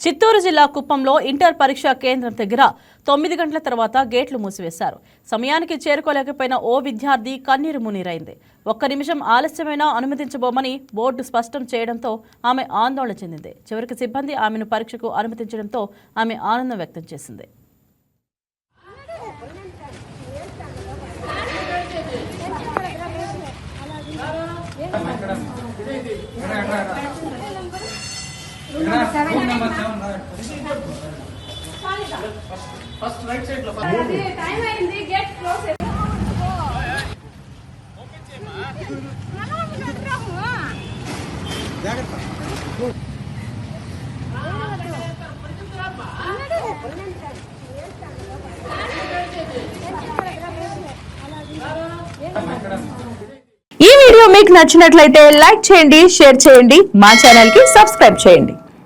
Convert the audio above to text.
చిత్తూరు జిల్లా కుప్పంలో ఇంటర్ పరీక్షా కేంద్రం దగ్గర 9 గంటల తర్వాత గేట్లు మూసివేశారు. సమయానికి చేరుకోలేకపోయిన ఓ విద్యార్థి కన్నీరు మున్నీరైంది. ఒక్క నిమిషం ఆలస్యమైనా అనుమతించబోమని బోర్డు స్పష్టం చేయడంతో ఆమె ఆందోళన చెందింది. చివరికి సిబ్బంది ఆమెను పరీక్షకు అనుమతించడంతో ఆమె ఆనందం వ్యక్తం చేసింది. ఫస్ట్ రైట్ సైడ్ లో టైం అయింది గేట్ క్లోజ్ జాగ్రత్త ఈ వీడియో మీకు నచ్చినట్లయితే లైక్ చేయండి, షేర్ చేయండి, మా ఛానల్ కి సబ్స్క్రైబ్ చేయండి.